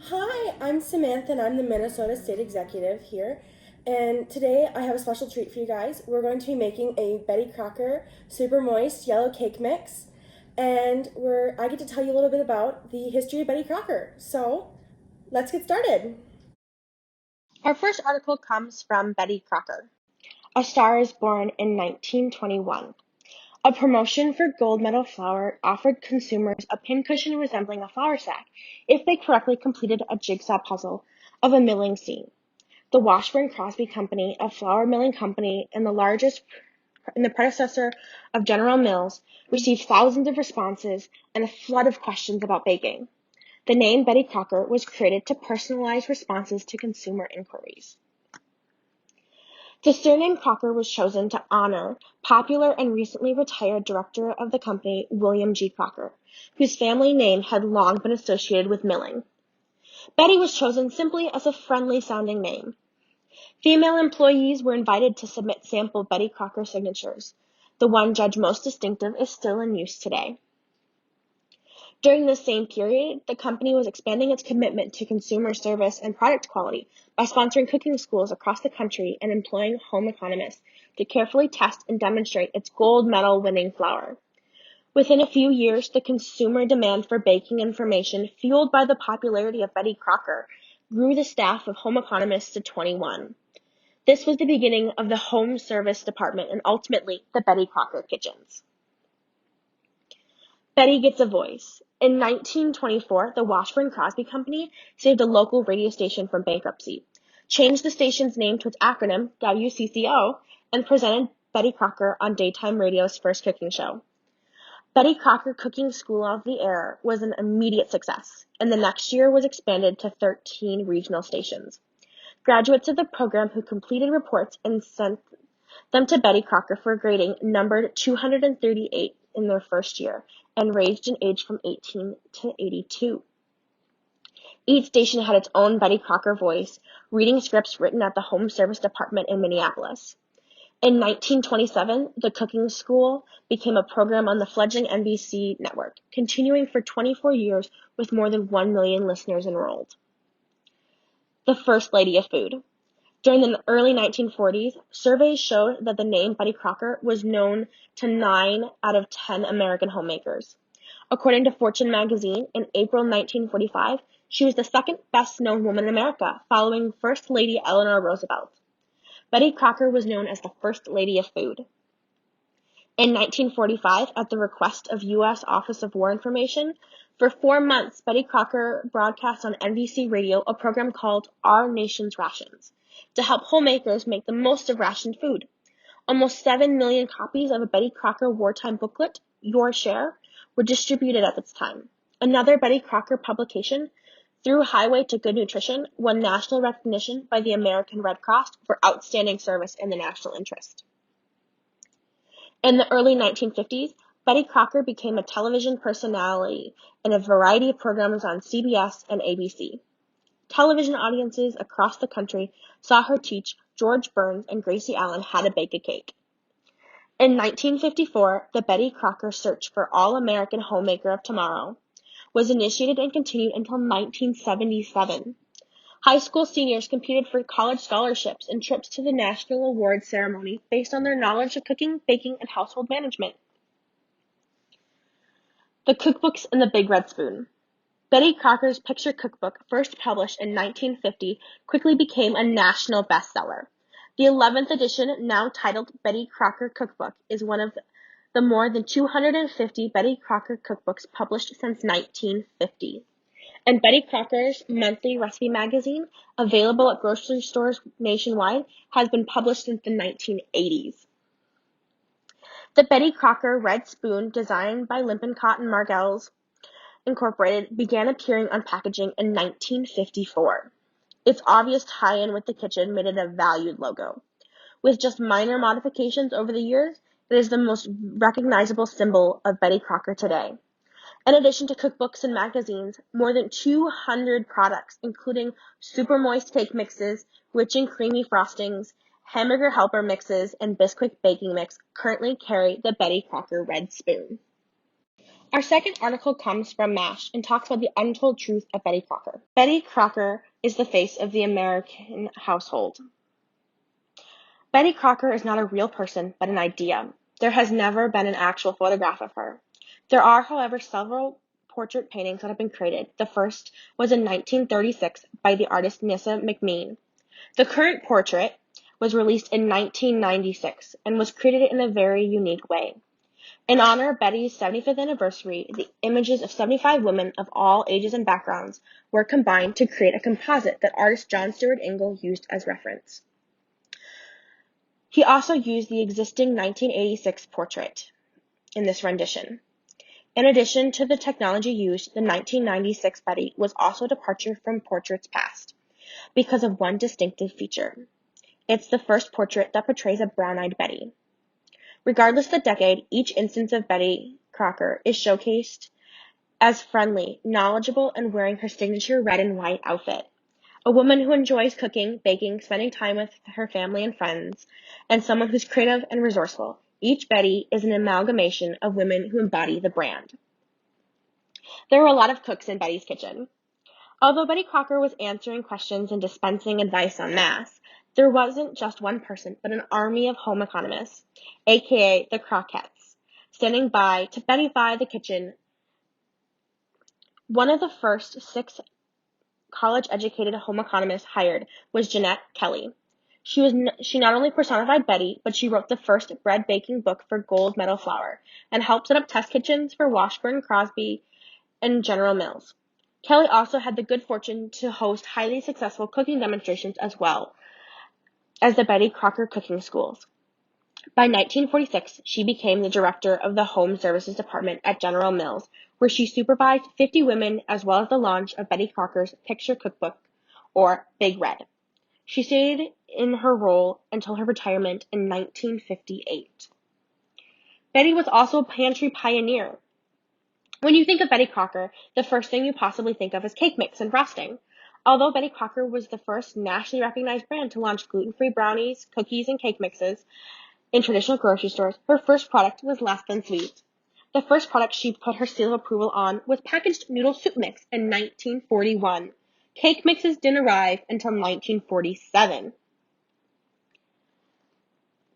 Hi, I'm Samantha and I'm the Minnesota State Executive here. And today I have a special treat for you guys. We're going to be making a Betty Crocker super moist yellow cake mix. And I get to tell you a little bit about the history of Betty Crocker. So let's get started. Our first article comes from Betty Crocker. A Star is Born in 1921. A promotion for gold medal flour offered consumers a pincushion resembling a flour sack if they correctly completed a jigsaw puzzle of a milling scene. The Washburn Crosby Company, a flour milling company and the predecessor of General Mills, received thousands of responses and a flood of questions about baking. The name Betty Crocker was created to personalize responses to consumer inquiries. The surname Crocker was chosen to honor popular and recently retired director of the company, William G. Crocker, whose family name had long been associated with milling. Betty was chosen simply as a friendly-sounding name. Female employees were invited to submit sample Betty Crocker signatures. The one judged most distinctive is still in use today. During this same period, the company was expanding its commitment to consumer service and product quality by sponsoring cooking schools across the country and employing home economists to carefully test and demonstrate its gold medal winning flour. Within a few years, the consumer demand for baking information, fueled by the popularity of Betty Crocker, grew the staff of home economists to 21. This was the beginning of the home service department and ultimately the Betty Crocker kitchens. Betty gets a voice. In 1924, the Washburn Crosby Company saved a local radio station from bankruptcy, changed the station's name to its acronym, WCCO, and presented Betty Crocker on daytime radio's first cooking show. Betty Crocker Cooking School of the Air was an immediate success, and the next year was expanded to 13 regional stations. Graduates of the program who completed reports and sent them to Betty Crocker for grading numbered 238 in their first year and ranged in age from 18 to 82. Each station had its own Betty Crocker voice, reading scripts written at the Home Service Department in Minneapolis. In 1927, the cooking school became a program on the fledgling NBC network, continuing for 24 years with more than 1 million listeners enrolled. The First Lady of Food. During the early 1940s, surveys showed that the name Betty Crocker was known to 9 out of 10 American homemakers. According to Fortune magazine, in April 1945, she was the second best-known woman in America, following First Lady Eleanor Roosevelt. Betty Crocker was known as the First Lady of Food. In 1945, at the request of U.S. Office of War Information, for 4 months, Betty Crocker broadcast on NBC Radio a program called Our Nation's Rations, to help homemakers make the most of rationed food. Almost 7 million copies of a Betty Crocker wartime booklet, Your Share, were distributed at this time. Another Betty Crocker publication, Through Highway to Good Nutrition, won national recognition by the American Red Cross for outstanding service in the national interest. In the early 1950s, Betty Crocker became a television personality in a variety of programs on CBS and ABC. Television audiences across the country saw her teach George Burns and Gracie Allen how to bake a cake. In 1954, the Betty Crocker Search for All-American Homemaker of Tomorrow was initiated and continued until 1977. High school seniors competed for college scholarships and trips to the national awards ceremony based on their knowledge of cooking, baking, and household management. The Cookbooks and the Big Red Spoon. Betty Crocker's picture cookbook, first published in 1950, quickly became a national bestseller. The 11th edition, now titled Betty Crocker Cookbook, is one of the more than 250 Betty Crocker cookbooks published since 1950. And Betty Crocker's monthly recipe magazine, available at grocery stores nationwide, has been published since the 1980s. The Betty Crocker Red Spoon, designed by Lippincott and Margels Incorporated, began appearing on packaging in 1954. Its obvious tie-in with the kitchen made it a valued logo. With just minor modifications over the years, it is the most recognizable symbol of Betty Crocker today. In addition to cookbooks and magazines, more than 200 products, including super moist cake mixes, rich and creamy frostings, hamburger helper mixes, and Bisquick baking mix, currently carry the Betty Crocker Red Spoon. Our second article comes from MASH and talks about the untold truth of Betty Crocker. Betty Crocker is the face of the American household. Betty Crocker is not a real person, but an idea. There has never been an actual photograph of her. There are, however, several portrait paintings that have been created. The first was in 1936 by the artist Nissa McMean. The current portrait was released in 1996 and was created in a very unique way. In honor of Betty's 75th anniversary, the images of 75 women of all ages and backgrounds were combined to create a composite that artist John Stuart Ingle used as reference. He also used the existing 1986 portrait in this rendition. In addition to the technology used, the 1996 Betty was also a departure from portraits past because of one distinctive feature. It's the first portrait that portrays a brown-eyed Betty. Regardless of the decade, each instance of Betty Crocker is showcased as friendly, knowledgeable, and wearing her signature red and white outfit. A woman who enjoys cooking, baking, spending time with her family and friends, and someone who's creative and resourceful. Each Betty is an amalgamation of women who embody the brand. There were a lot of cooks in Betty's kitchen. Although Betty Crocker was answering questions and dispensing advice en masse, there wasn't just one person, but an army of home economists, aka the Crockettes, standing by to Bettyfy the kitchen. One of the first 6 college-educated home economists hired was Jeanette Kelly. She not only personified Betty, but she wrote the first bread baking book for Gold Medal Flour and helped set up test kitchens for Washburn, Crosby, and General Mills. Kelly also had the good fortune to host highly successful cooking demonstrations as well as the Betty Crocker cooking schools. By 1946, she became the director of the Home Services Department at General Mills, where she supervised 50 women as well as the launch of Betty Crocker's picture cookbook, or Big Red. She stayed in her role until her retirement in 1958. Betty was also a pantry pioneer. When you think of Betty Crocker, the first thing you possibly think of is cake mix and frosting. Although Betty Crocker was the first nationally recognized brand to launch gluten-free brownies, cookies, and cake mixes in traditional grocery stores, her first product was less than sweet. The first product she put her seal of approval on was packaged noodle soup mix in 1941. Cake mixes didn't arrive until 1947.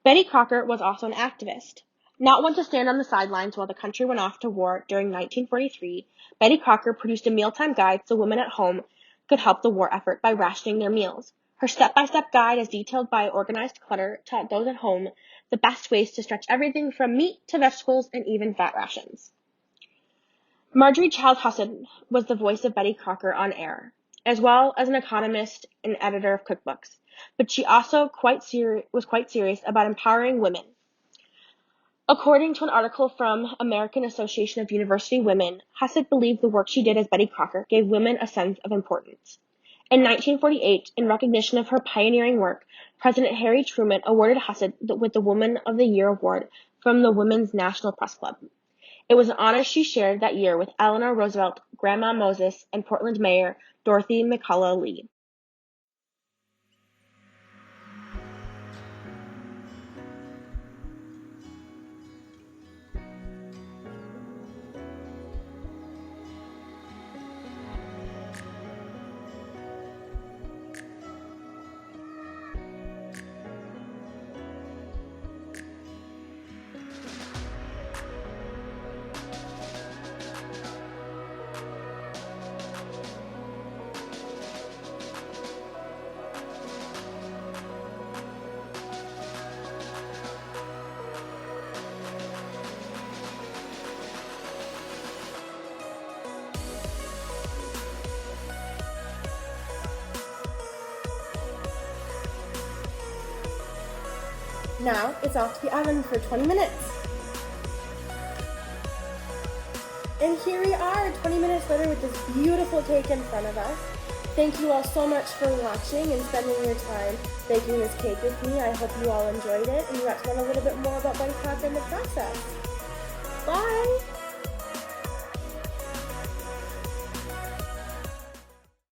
Betty Crocker was also an activist. Not one to stand on the sidelines while the country went off to war during 1943, Betty Crocker produced a mealtime guide so women at home could help the war effort by rationing their meals. Her step-by-step guide, as detailed by Organized Clutter, taught those at home the best ways to stretch everything from meat to vegetables and even fat rations. Marjorie Child Husson was the voice of Betty Crocker on air, as well as an economist and editor of cookbooks, but she also was quite serious about empowering women. According to an article from American Association of University Women, Husson believed the work she did as Betty Crocker gave women a sense of importance. In 1948, in recognition of her pioneering work, President Harry Truman awarded Husson with the Woman of the Year award from the Women's National Press Club. It was an honor she shared that year with Eleanor Roosevelt, Grandma Moses, and Portland Mayor Dorothy McCullough Lee. Now it's off to the oven for 20 minutes. And here we are, 20 minutes later with this beautiful cake in front of us. Thank you all so much for watching and spending your time baking this cake with me. I hope you all enjoyed it and you got to learn a little bit more about Betty Crocker in the process. Bye!